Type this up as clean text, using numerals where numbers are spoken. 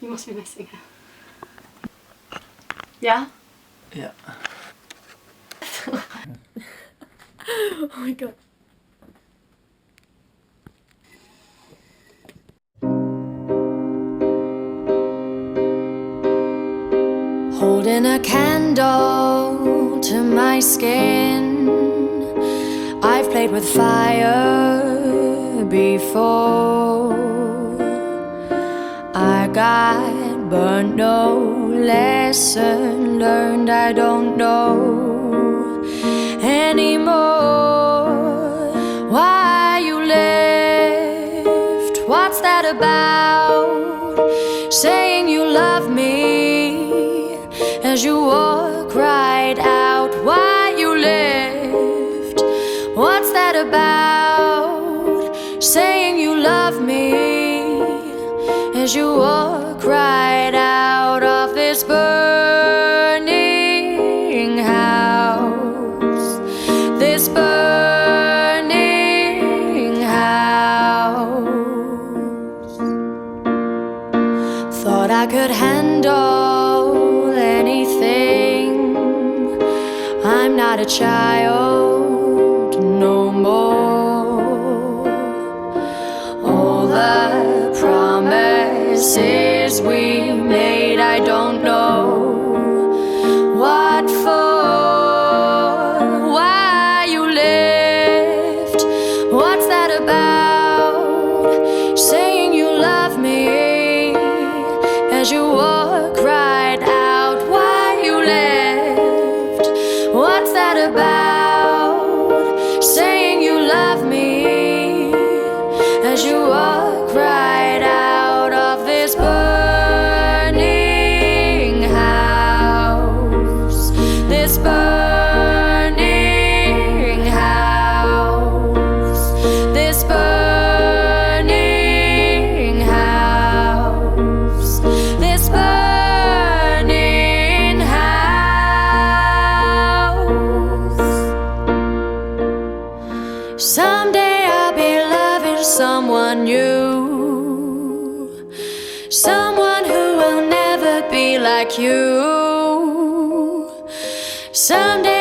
You must be missing her. Yeah? Yeah. Oh my god. Holding a candle to my skin, I've played with fire before. I got burned, no lesson learned. I don't know anymore why you left. What's that about? Saying you love me as you walk right out. Why you left? What's that about? Saying you love me as you walk right out of this burning house. This burning house. Thought I could handle anything. I'm not a child no more. All the promises we made, I don't know what for. Why you left? What's that about? Saying you love me as you walk right out. Why you left? What's that about? Saying you love me as you walk right out of this burning house. This burning house. This burning house. This burning house. Someday I'll be loving someone new, someone who will never be like you. Someday